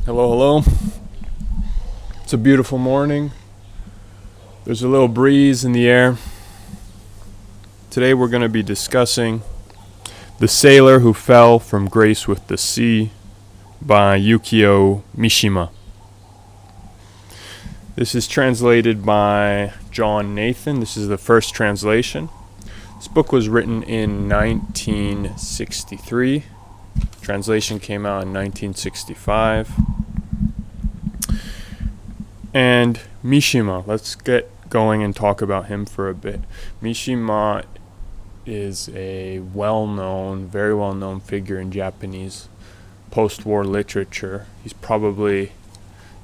Hello, hello. It's a beautiful morning. There's a little breeze in the air. Today we're going to be discussing The Sailor Who Fell from Grace with the Sea by Yukio Mishima. This is translated by John Nathan. This is the first translation. This book was written in 1963. Translation came out in 1965. And Mishima, let's get going and talk about him for a bit. Mishima is a very well-known figure in Japanese post-war literature. He's probably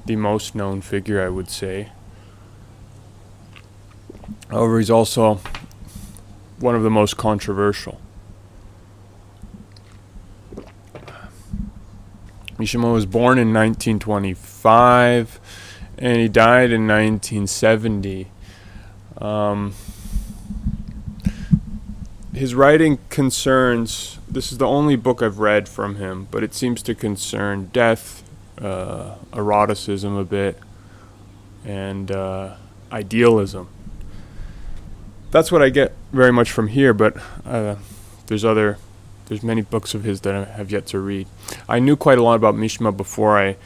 the most known figure, I would say. However, he's also one of the most controversial. Mishima was born in 1925 and he died in 1970. His writing concerns, this is the only book I've read from him, but it seems to concern death, eroticism a bit, and idealism. That's what I get very much from here, but there's many books of his that I have yet to read. I knew quite a lot about Mishima before I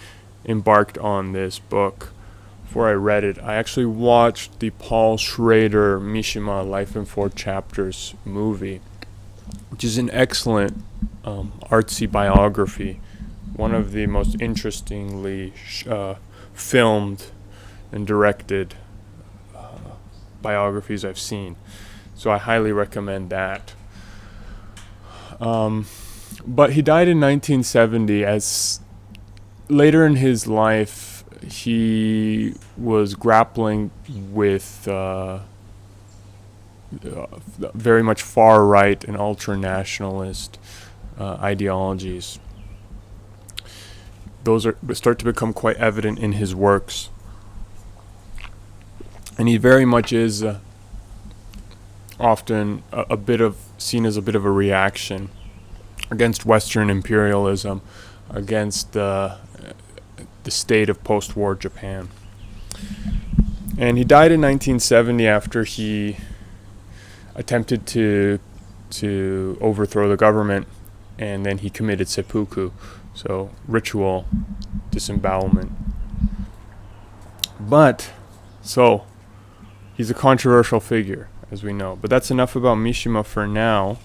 embarked on this book. Before I read it, I actually watched the Paul Schrader Mishima Life in 4 Chapters movie, which is an excellent artsy biography, one of the most interestingly filmed and directed biographies I've seen. So I highly recommend that. But he died in 1970. As later in his life, he was grappling with very much far right and ultra-nationalist ideologies. Those start to become quite evident in his works, and he very much is often seen as a bit of a reaction against Western imperialism, against the state of post-war Japan. And he died in 1970 after he attempted to overthrow the government, and then he committed seppuku, so ritual disembowelment. So he's a controversial figure, as we know. But that's enough about Mishima for now.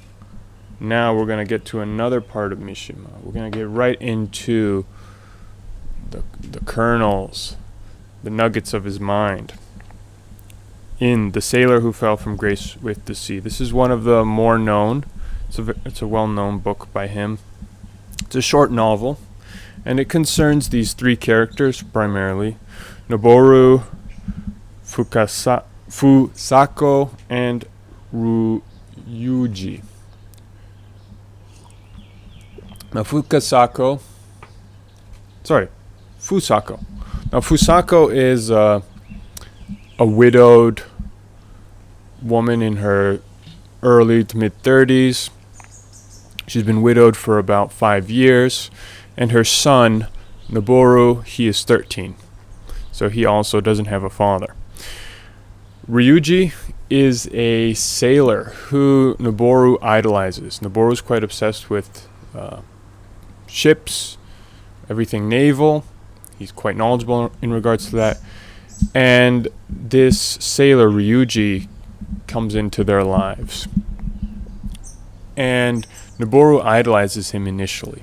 Now we're going to get to another part of Mishima. We're going to get right into the kernels, the nuggets of his mind in The Sailor Who Fell from Grace with the Sea. This is one of the more known. It's a well-known book by him. It's a short novel, and it concerns these 3 characters primarily: Noboru, Fusako, and Ryuji. Now, Fusako. Now, Fusako is a widowed woman in her early to mid-30s. She's been widowed for about 5 years, and her son, Noboru, he is 13. So he also doesn't have a father. Ryuji is a sailor who Noboru idolizes. Noboru is quite obsessed with ships, everything naval. He's quite knowledgeable in regards to that. And this sailor, Ryuji, comes into their lives. And Noboru idolizes him initially.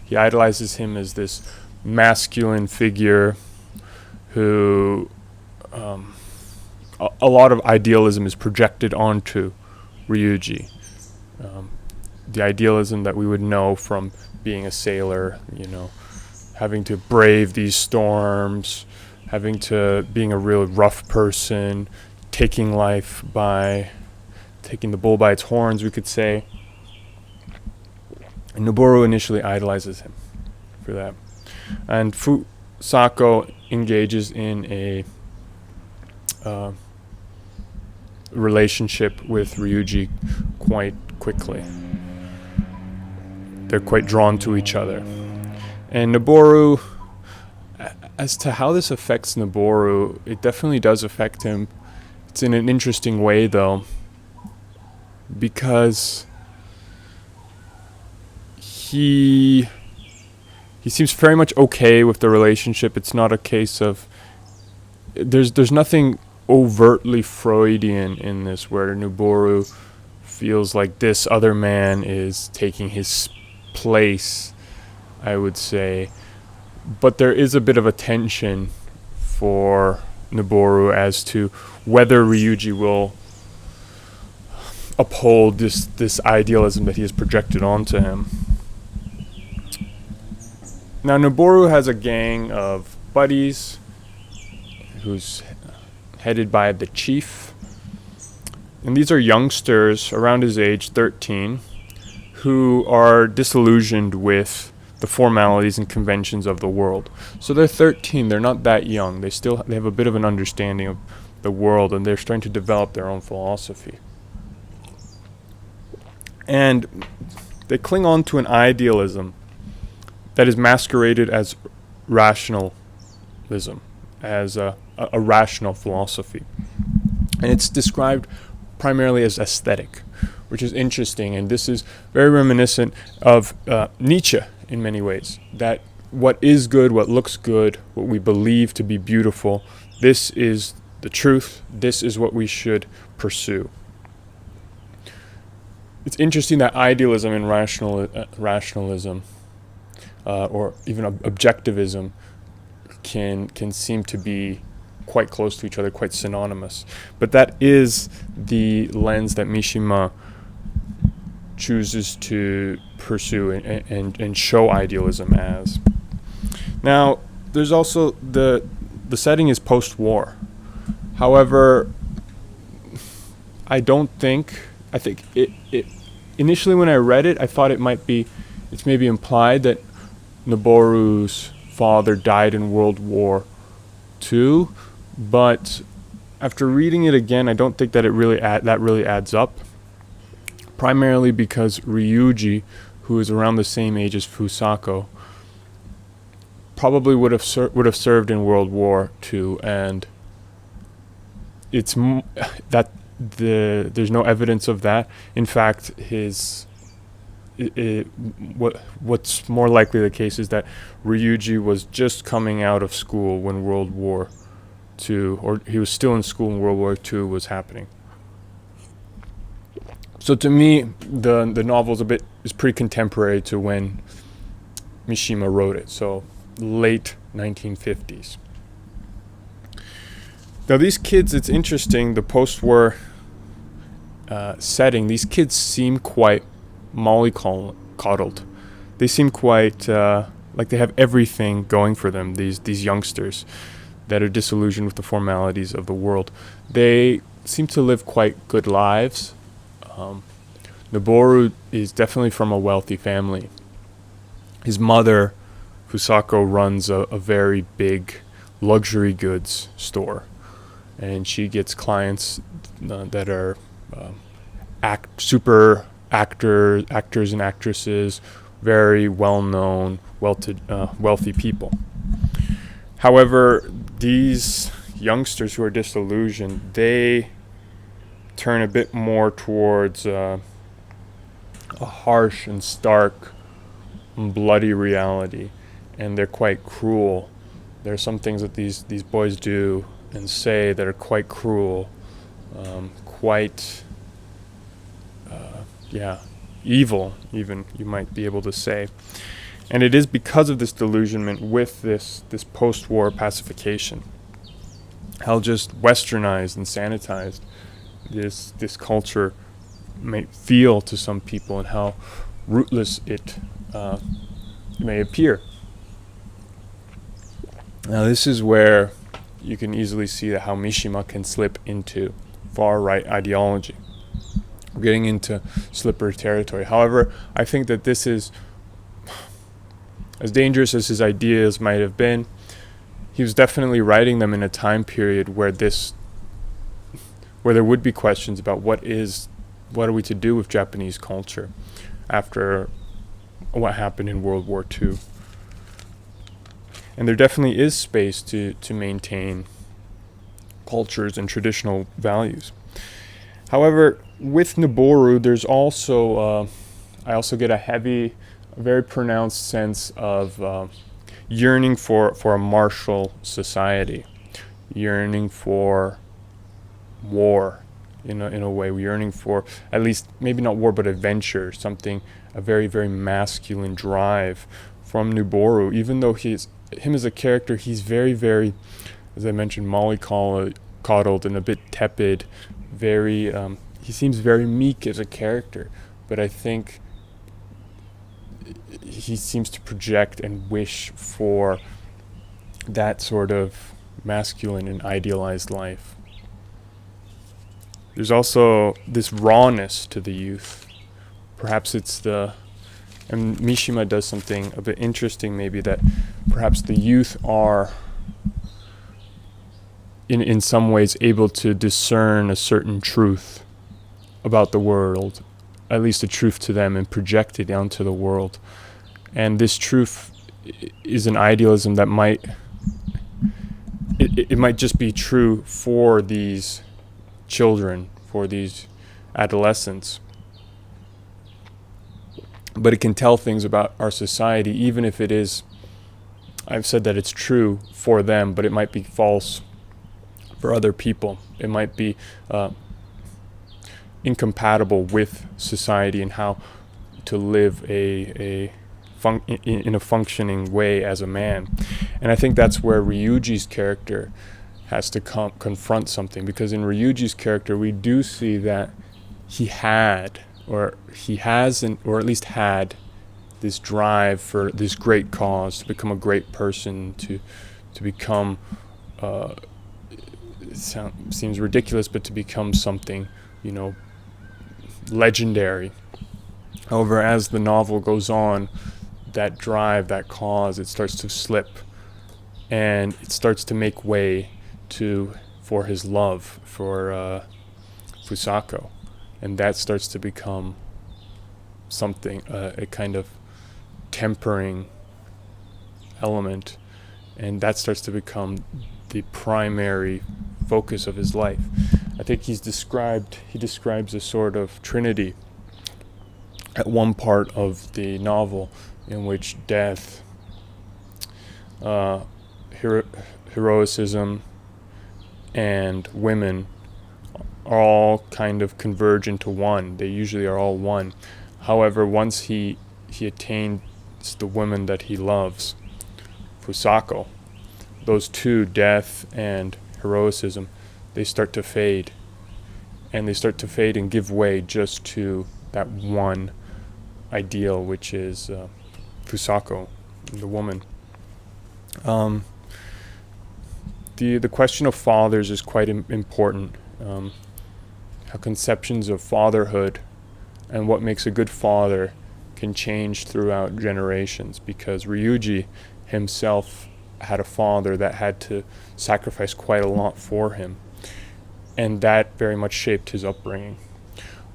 He idolizes him as this masculine figure who a lot of idealism is projected onto Ryuji. The idealism that we would know from being a sailor, having to brave these storms, being a real rough person, taking the bull by its horns, we could say. And Noboru initially idolizes him for that. And Fusako engages in a relationship with Ryuji quite quickly. They're quite drawn to each other. And Noboru as to how this affects Noboru, it definitely does affect him. It's in an interesting way, though, because he seems very much okay with the relationship. It's not a case of there's nothing overtly Freudian in this, where Noboru feels like this other man is taking his place, I would say. But there is a bit of a tension for Noboru as to whether Ryuji will uphold this idealism that he has projected onto him. Now, Noboru has a gang of buddies who's headed by the chief. And these are youngsters around his age, 13, who are disillusioned with the formalities and conventions of the world. So they're 13, they're not that young. They have a bit of an understanding of the world, and they're starting to develop their own philosophy. And they cling on to an idealism that is masqueraded as rationalism, as a rational philosophy. And it's described primarily as aesthetic, which is interesting. And this is very reminiscent of Nietzsche in many ways, that what is good, what looks good, what we believe to be beautiful, this is the truth, this is what we should pursue. It's interesting that idealism and rationalism, or even objectivism, can seem to be quite close to each other, quite synonymous. But that is the lens that Mishima chooses to pursue and show idealism as. Now, there's also the setting is post-war. However, I think it initially when I read it, I thought it's maybe implied that Noboru's father died in World War II, but after reading it again, I don't think that that really adds up. Primarily because Ryuji, who is around the same age as Fusako, probably would have served in World War II, and it's there's no evidence of that. In fact, what's more likely the case is that Ryuji was just coming out of school when World War II, or he was still in school when World War II was happening. So to me, the novel is pretty contemporary to when Mishima wrote it, so late 1950s. Now these kids, it's interesting, the post-war setting, these kids seem quite mollycoddled. They seem quite like they have everything going for them, these youngsters that are disillusioned with the formalities of the world. They seem to live quite good lives. Noboru is definitely from a wealthy family. His mother, Fusako, runs a very big luxury goods store, and she gets clients that are super actors and actresses, very well-known, wealthy people. However, these youngsters who are disillusioned, they turn a bit more towards a harsh and stark and bloody reality, and they're quite cruel. There are some things that these boys do and say that are quite cruel, quite evil, even, you might be able to say. And it is because of this delusionment with this post-war pacification, how just westernized and sanitized this culture may feel to some people, and how rootless it may appear. Now this is where you can easily see how Mishima can slip into far-right ideology. We're getting into slippery territory. However, I think that this is, as dangerous as his ideas might have been, he was definitely writing them in a time period where there would be questions about what are we to do with Japanese culture after what happened in World War II. And there definitely is space to maintain cultures and traditional values. However, with Noboru, there's also I also get a very pronounced sense of yearning for a martial society, yearning for war, in a way, yearning for at least maybe not war but adventure, something, a very, very masculine drive from Noboru. Even though him as a character, he's very, very, as I mentioned, mollycoddled and a bit tepid, very he seems very meek as a character, but I think he seems to project and wish for that sort of masculine and idealized life. There's also this rawness to the youth. Perhaps and Mishima does something a bit interesting, maybe, that perhaps the youth are in some ways able to discern a certain truth about the world, at least a truth to them, and project it onto the world. And this truth is an idealism that might just be true for these children, for these adolescents, but it can tell things about our society, even if it is, I've said that it's true for them, but it might be false for other people. It might be incompatible with society and how to live in a functioning way as a man. And I think that's where Ryuji's character has to confront something, because in Ryuji's character we do see that he hasn't, or at least had this drive for this great cause, to become a great person, to become seems ridiculous, but to become something, legendary. However, as the novel goes on, that drive, that cause, it starts to slip, and it starts to make way for his love for Fusako, and that starts to become something, a kind of tempering element, and that starts to become the primary focus of his life. I think he describes a sort of trinity at one part of the novel, in which death, heroism, and women are all kind of converge into one. They usually are all one. However, once he attains the woman that he loves, Fusako, those two, death and heroism, they start to fade. And they start to fade and give way just to that one ideal, which is Fusako, the woman. The question of fathers is quite important. How conceptions of fatherhood and what makes a good father can change throughout generations, because Ryuji himself had a father that had to sacrifice quite a lot for him, and that very much shaped his upbringing.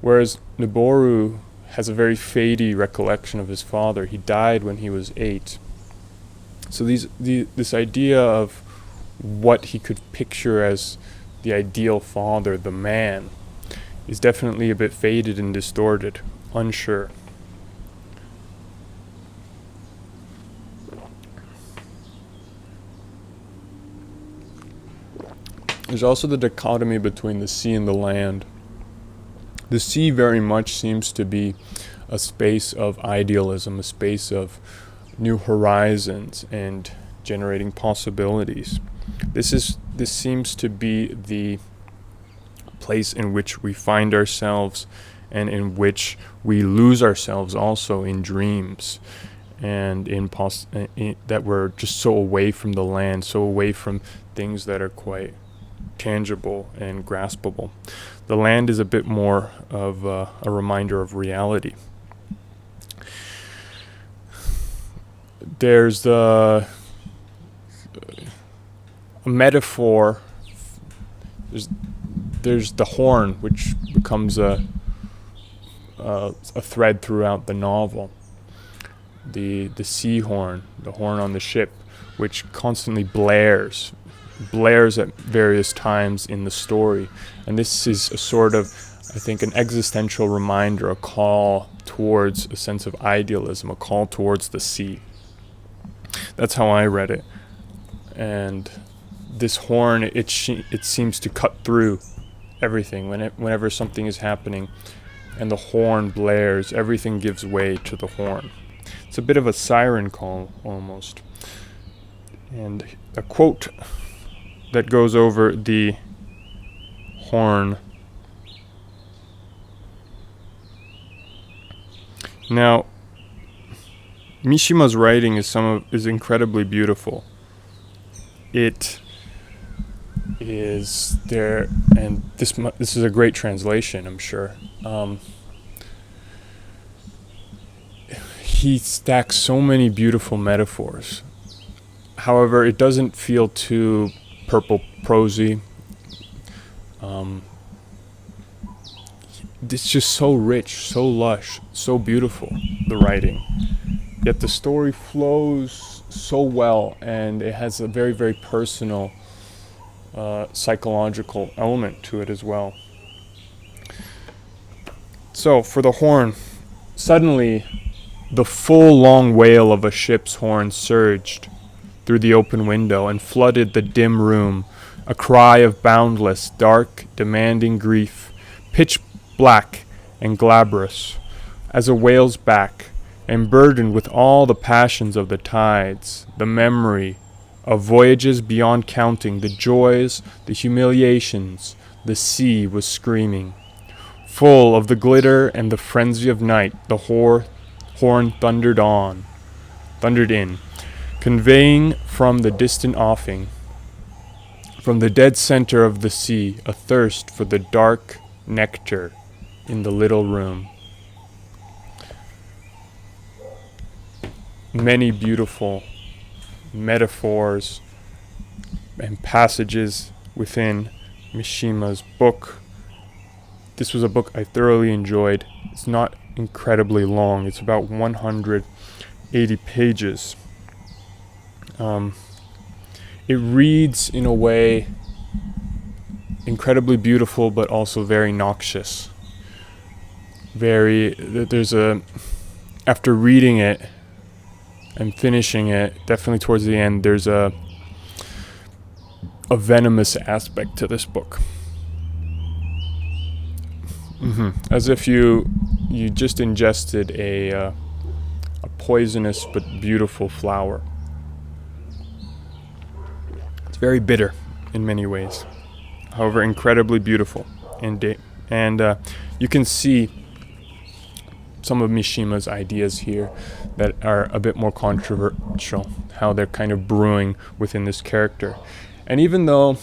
Whereas Noboru has a very fadey recollection of his father. He died when he was 8. So this idea of what he could picture as the ideal father, the man, is definitely a bit faded and distorted, unsure. There's also the dichotomy between the sea and the land. The sea very much seems to be a space of idealism, a space of new horizons and generating possibilities. This seems to be the place in which we find ourselves, and in which we lose ourselves also in dreams, and that we're just so away from the land, so away from things that are quite tangible and graspable. The land is a bit more of a reminder of reality. There's a metaphor. There's the horn, which becomes a thread throughout the novel. The sea horn, the horn on the ship, which constantly blares at various times in the story. And this is a sort of, I think, an existential reminder, a call towards a sense of idealism, a call towards the sea. That's how I read it. And this horn, it seems to cut through everything. Whenever something is happening and the horn blares, everything gives way to the horn. It's a bit of a siren call, almost. And a quote that goes over the horn. Now, Mishima's writing is incredibly beautiful. It is there, and this is a great translation, I'm sure. He stacks so many beautiful metaphors. However, it doesn't feel too purple prosy. It's just so rich, so lush, so beautiful, the writing. Yet the story flows so well, and it has a very, very personal psychological element to it as well. So, for the horn, suddenly the full long wail of a ship's horn surged through the open window and flooded the dim room, a cry of boundless, dark, demanding grief, pitch black and glabrous as a whale's back, and burdened with all the passions of the tides, the memory of voyages beyond counting, the joys, the humiliations. The sea was screaming. Full of the glitter and the frenzy of night, the horn thundered in, conveying from the distant offing, from the dead center of the sea, a thirst for the dark nectar in the little room. Many beautiful metaphors and passages within Mishima's book. This was a book I thoroughly enjoyed. It's not incredibly long. It's about 180 pages. It reads in a way incredibly beautiful, but also very noxious. After reading it and finishing it, definitely towards the end, there's a venomous aspect to this book. As if you just ingested a poisonous but beautiful flower. It's very bitter in many ways, however incredibly beautiful. And you can see some of Mishima's ideas here that are a bit more controversial, how they're kind of brewing within this character. And even though,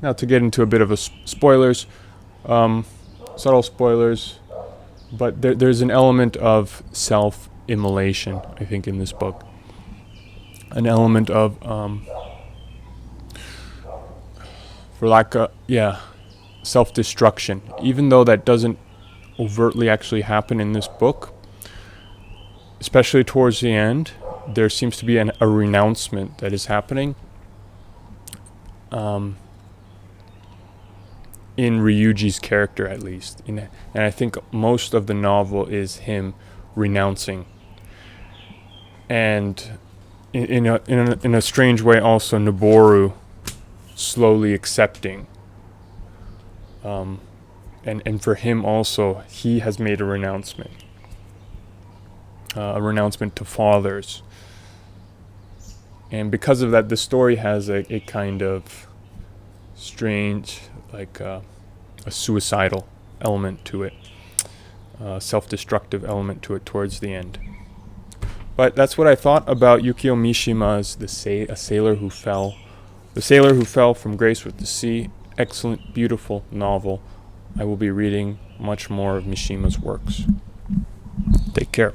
now to get into a bit of a spoilers, subtle spoilers, but there's an element of self-immolation, I think, in this book. An element of, self-destruction. Even though that doesn't overtly actually happen in this book, especially towards the end, there seems to be a renouncement that is happening in Ryuji's character, at least. And I think most of the novel is him renouncing. And in a strange way also Noboru slowly accepting. And for him also, he has made a renouncement to fathers. And because of that, the story has a kind of strange, like a suicidal element to it, self-destructive element to it towards the end. But that's what I thought about Yukio Mishima's A Sailor Who Fell. The Sailor Who Fell from Grace with the Sea. Excellent, beautiful novel. I will be reading much more of Mishima's works. Take care.